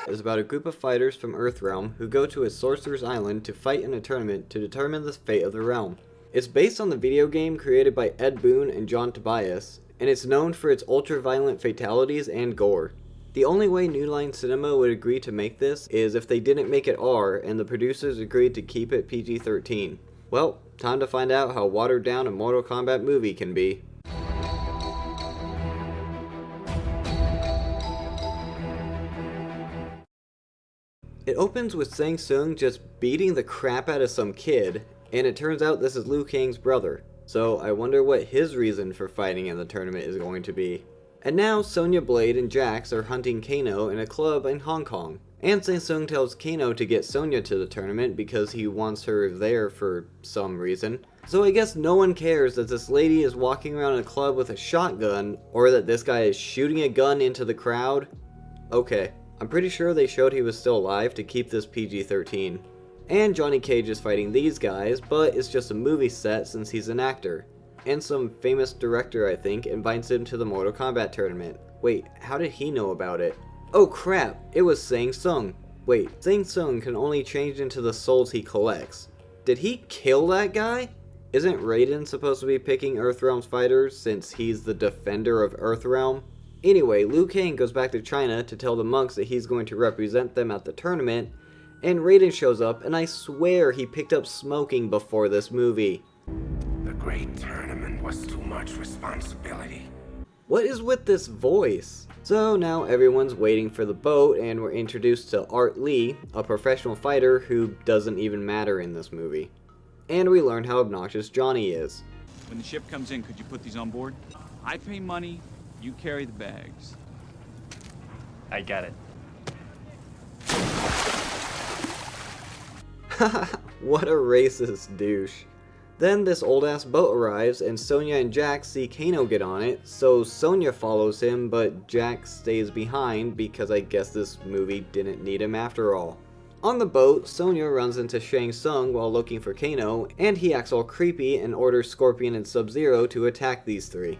is about a group of fighters from Earthrealm who go to a sorcerer's island to fight in a tournament to determine the fate of the realm. It's based on the video game created by Boon and Tobias, and it's known for its ultra-violent fatalities and gore. The only way New Line Cinema would agree to make this is if they didn't make it R and the producers agreed to keep it PG-13. Well, time to find out how watered down a Mortal Kombat movie can be. It opens with Shang Tsung just beating the crap out of some kid, and it turns out this is Liu Kang's brother. So I wonder what his reason for fighting in the tournament is going to be. And now Sonya Blade and Jax are hunting Kano in a club in Hong Kong. And Shang Tsung tells Kano to get Sonya to the tournament because he wants her there for some reason. So I guess no one cares that this lady is walking around a club with a shotgun, or that this guy is shooting a gun into the crowd. Okay. I'm pretty sure they showed he was still alive to keep this PG-13. And Johnny Cage is fighting these guys, but it's just a movie set since he's an actor. And some famous director, I think, invites him to the Mortal Kombat tournament. Wait, how did he know about it? Oh crap, it was Shang Tsung. Wait, Shang Tsung can only change into the souls he collects. Did he kill that guy? Isn't Raiden supposed to be picking Earthrealm's fighters since he's the defender of Earthrealm? Anyway, Liu Kang goes back to China to tell the monks that he's going to represent them at the tournament, and Raiden shows up, and I swear he picked up smoking before this movie. The great tournament was too much responsibility. What is with this voice? So now everyone's waiting for the boat, and we're introduced to Art Lee, a professional fighter who doesn't even matter in this movie. And we learn how obnoxious Johnny is. When the ship comes in, could you put these on board? I pay money. You carry the bags. I got it. What a racist douche. Then this old ass boat arrives and Sonya and Jax see Kano get on it, so Sonya follows him but Jax stays behind because I guess this movie didn't need him after all. On the boat, Sonya runs into Shang Tsung while looking for Kano, and he acts all creepy and orders Scorpion and Sub-Zero to attack these three.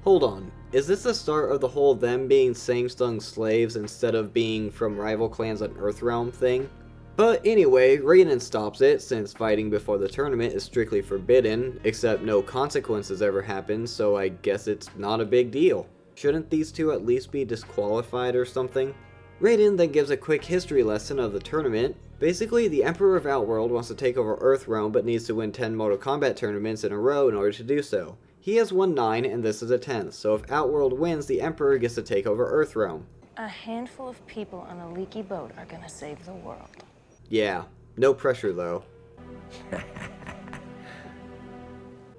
Hold on, is this the start of the whole them being Shang Tsung's slaves instead of being from rival clans on Earthrealm thing? But anyway, Raiden stops it since fighting before the tournament is strictly forbidden, except no consequences ever happen, so I guess it's not a big deal. Shouldn't these two at least be disqualified or something? Raiden then gives a quick history lesson of the tournament. Basically, the Emperor of Outworld wants to take over Earthrealm but needs to win 10 Mortal Kombat tournaments in a row in order to do so. He has won 9 and this is a 10th, so if Outworld wins, the Emperor gets to take over Earthrealm. A handful of people on a leaky boat are gonna save the world. Yeah, no pressure though.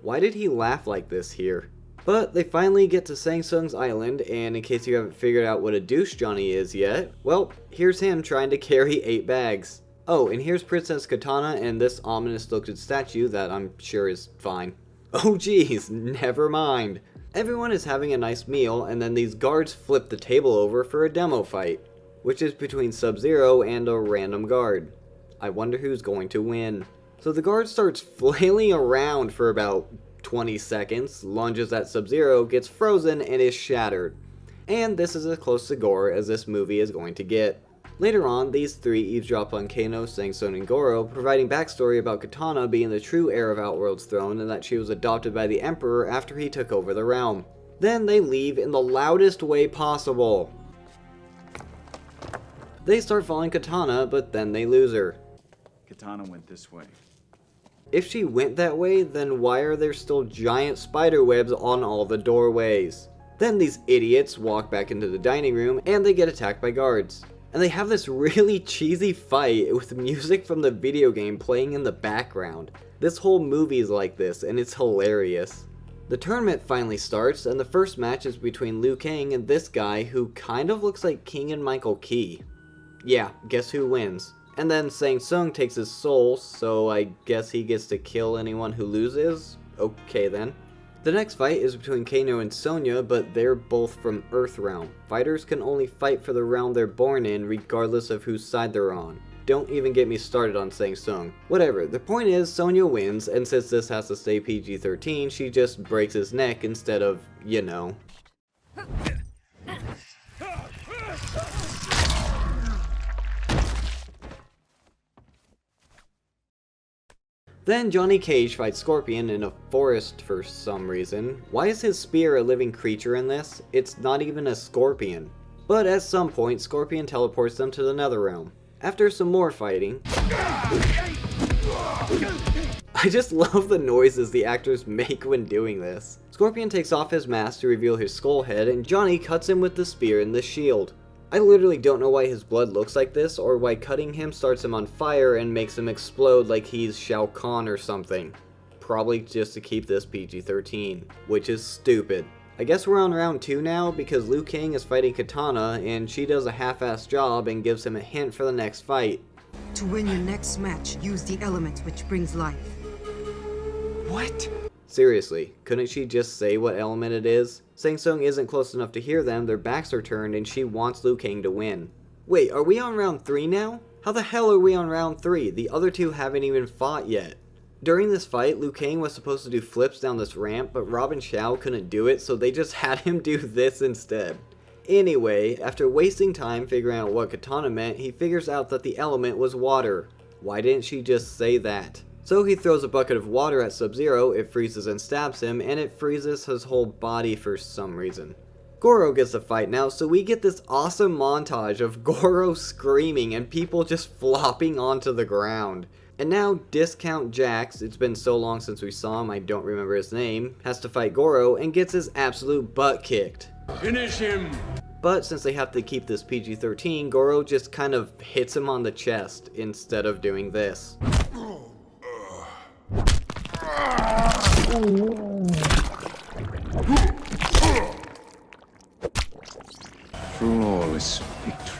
Why did he laugh like this here? But they finally get to Shang Tsung's island, and in case you haven't figured out what a douche Johnny is yet, well, here's him trying to carry 8 bags. Oh, and here's Princess Katana and this ominous looking statue that I'm sure is fine. Oh geez, never mind. Everyone is having a nice meal, and then these guards flip the table over for a demo fight, which is between Sub-Zero and a random guard. I wonder who's going to win. So the guard starts flailing around for about 20 seconds, lunges at Sub-Zero, gets frozen, and is shattered. And this is as close to gore as this movie is going to get. Later on, these three eavesdrop on Kano, Shang Tsung, and Goro, providing backstory about Katana being the true heir of Outworld's throne and that she was adopted by the Emperor after he took over the realm. Then they leave in the loudest way possible. They start following Katana, but then they lose her. Katana went this way. If she went that way, then why are there still giant spider webs on all the doorways? Then these idiots walk back into the dining room and they get attacked by guards. And they have this really cheesy fight with music from the video game playing in the background. This whole movie is like this, and it's hilarious. The tournament finally starts, and the first match is between Liu Kang and this guy who kind of looks like Keegan-Michael Key. Yeah, guess who wins? And then Shang Tsung takes his soul, so I guess he gets to kill anyone who loses? Okay then. The next fight is between Kano and Sonya, but they're both from Earthrealm. Fighters can only fight for the realm they're born in, regardless of whose side they're on. Don't even get me started on Shang Tsung. Whatever, the point is Sonya wins, and since this has to stay PG-13, she just breaks his neck instead of, you know. Then Johnny Cage fights Scorpion in a forest for some reason. Why is his spear a living creature in this? It's not even a scorpion. But at some point, Scorpion teleports them to the NetherRealm. After some more fighting, I just love the noises the actors make when doing this. Scorpion takes off his mask to reveal his skull head, and Johnny cuts him with the spear and the shield. I literally don't know why his blood looks like this, or why cutting him starts him on fire and makes him explode like he's Shou Kahn or something. Probably just to keep this PG-13, which is stupid. I guess we're on round 2 now, because Liu Kang is fighting Katana, and she does a half-assed job and gives him a hint for the next fight. To win your next match, use the element which brings life. What? Seriously, couldn't she just say what element it is? Shang Tsung isn't close enough to hear them, their backs are turned, and she wants Liu Kang to win. Wait, are we on round 3 now? How the hell are we on round 3? The other two haven't even fought yet. During this fight, Liu Kang was supposed to do flips down this ramp, but Rob and Shou couldn't do it, so they just had him do this instead. Anyway, after wasting time figuring out what Katana meant, he figures out that the element was water. Why didn't she just say that? So he throws a bucket of water at Sub-Zero, it freezes and stabs him, and it freezes his whole body for some reason. Goro gets the fight now, so we get this awesome montage of Goro screaming and people just flopping onto the ground. And now Discount Jax, it's been so long since we saw him I don't remember his name, has to fight Goro and gets his absolute butt kicked. Finish him! But since they have to keep this PG-13, Goro just kind of hits him on the chest instead of doing this. Flawless victory.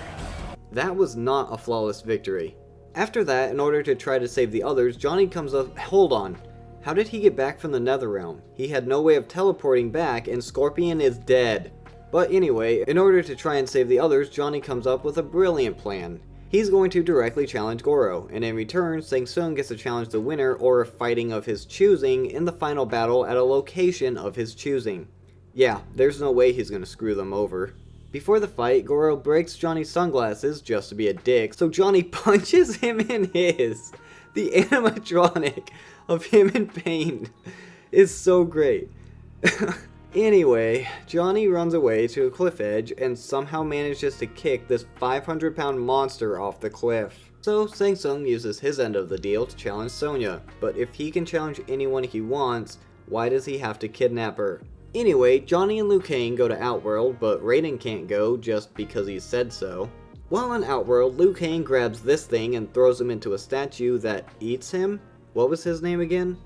That was not a flawless victory. After that, in order to try to save the others, Johnny comes up. Hold on. How did he get back from the NetherRealm? He had no way of teleporting back, and Scorpion is dead. But anyway, in order to try and save the others, Johnny comes up with a brilliant plan. He's going to directly challenge Goro, and in return, Shang Tsung gets to challenge the winner or a fighting of his choosing in the final battle at a location of his choosing. Yeah, there's no way he's gonna screw them over. Before the fight, Goro breaks Johnny's sunglasses just to be a dick, so Johnny punches him in his. The animatronic of him in pain is so great. Anyway, Johnny runs away to a cliff edge and somehow manages to kick this 500-pound monster off the cliff. So Shang Tsung uses his end of the deal to challenge Sonya, but if he can challenge anyone he wants, why does he have to kidnap her? Anyway, Johnny and Liu Kang go to Outworld, but Raiden can't go just because he said so. While in Outworld, Liu Kang grabs this thing and throws him into a statue that eats him? What was his name again?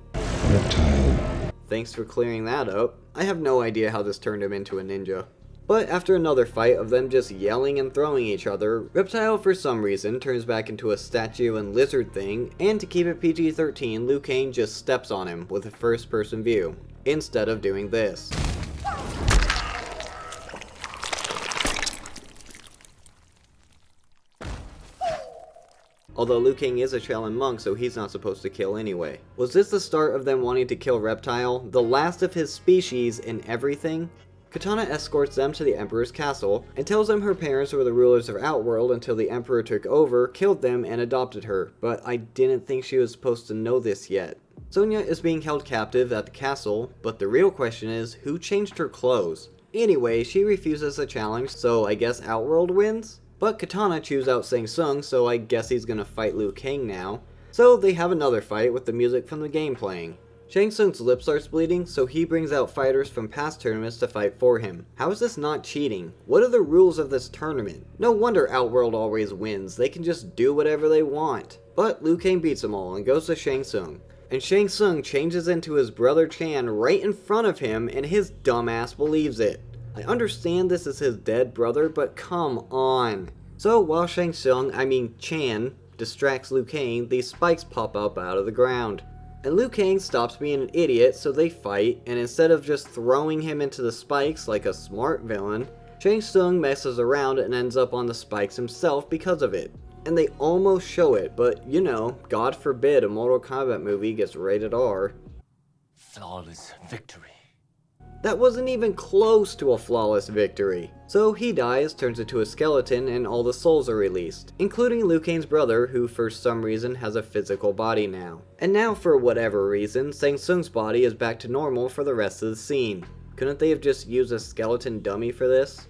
Thanks for clearing that up. I have no idea how this turned him into a ninja. But after another fight of them just yelling and throwing each other, Reptile for some reason turns back into a statue and lizard thing, and to keep it PG-13, Liu Kang just steps on him with a first-person view, instead of doing this. Although Liu Kang is a Shaolin monk, so he's not supposed to kill anyway. Was this the start of them wanting to kill Reptile, the last of his species and everything? Katana escorts them to the Emperor's castle, and tells them her parents were the rulers of Outworld until the Emperor took over, killed them, and adopted her, but I didn't think she was supposed to know this yet. Sonya is being held captive at the castle, but the real question is, who changed her clothes? Anyway, she refuses the challenge, so I guess Outworld wins? But Katana chews out Shang Tsung, so I guess he's gonna fight Liu Kang now. So they have another fight with the music from the game playing. Shang Tsung's lip starts bleeding, so he brings out fighters from past tournaments to fight for him. How is this not cheating? What are the rules of this tournament? No wonder Outworld always wins, they can just do whatever they want. But Liu Kang beats them all and goes to Shang Tsung. And Shang Tsung changes into his brother Chan right in front of him, and his dumbass believes it. I understand this is his dead brother, but come on. So while Chan, distracts Liu Kang, these spikes pop up out of the ground. And Liu Kang stops being an idiot, so they fight, and instead of just throwing him into the spikes like a smart villain, Shang Tsung messes around and ends up on the spikes himself because of it. And they almost show it, but you know, God forbid a Mortal Kombat movie gets rated R. Flawless victory. That wasn't even close to a flawless victory. So he dies, turns into a skeleton, and all the souls are released, including Liu Kang's brother, who for some reason has a physical body now. And now for whatever reason, Shang Tsung's body is back to normal for the rest of the scene. Couldn't they have just used a skeleton dummy for this?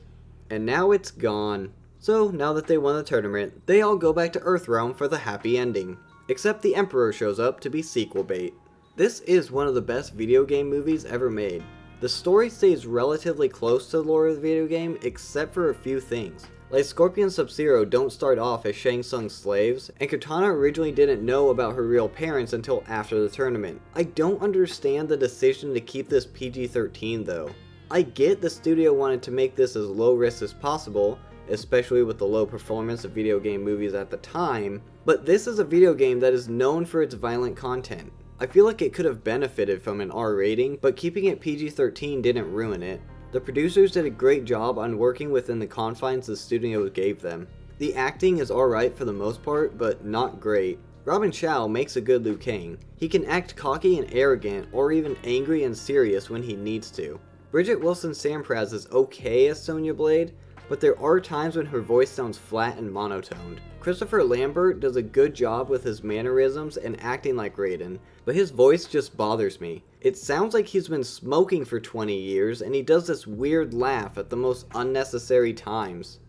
And now it's gone. So now that they won the tournament, they all go back to Earthrealm for the happy ending. Except the Emperor shows up to be sequel bait. This is one of the best video game movies ever made. The story stays relatively close to the lore of the video game, except for a few things. Like Scorpion and Sub-Zero don't start off as Shang Tsung's slaves, and Katana originally didn't know about her real parents until after the tournament. I don't understand the decision to keep this PG-13 though. I get the studio wanted to make this as low risk as possible, especially with the low performance of video game movies at the time, but this is a video game that is known for its violent content. I feel like it could have benefited from an R rating, but keeping it PG-13 didn't ruin it. The producers did a great job on working within the confines the studio gave them. The acting is alright for the most part, but not great. Robin Shou makes a good Liu Kang. He can act cocky and arrogant, or even angry and serious when he needs to. Bridget Wilson-Sampras is okay as Sonya Blade, but there are times when her voice sounds flat and monotoned. Christopher Lambert does a good job with his mannerisms and acting like Raiden, but his voice just bothers me. It sounds like he's been smoking for 20 years, and he does this weird laugh at the most unnecessary times.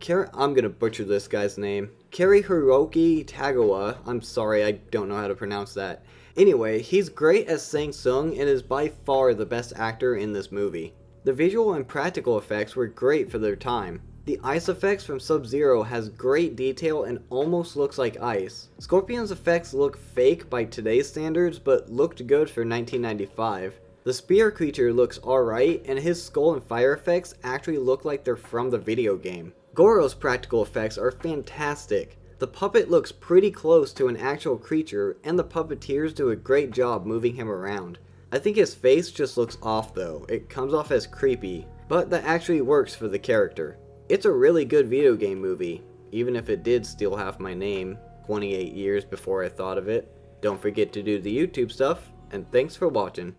I'm gonna butcher this guy's name. Hiroki Tagawa, I'm sorry, I don't know how to pronounce that. Anyway, he's great as Shang Tsung and is by far the best actor in this movie. The visual and practical effects were great for their time. The ice effects from Sub-Zero has great detail and almost looks like ice. Scorpion's effects look fake by today's standards, but looked good for 1995. The spear creature looks alright, and his skull and fire effects actually look like they're from the video game. Goro's practical effects are fantastic. The puppet looks pretty close to an actual creature, and the puppeteers do a great job moving him around. I think his face just looks off though, it comes off as creepy, but that actually works for the character. It's a really good video game movie, even if it did steal half my name 28 years before I thought of it. Don't forget to do the YouTube stuff, and thanks for watching.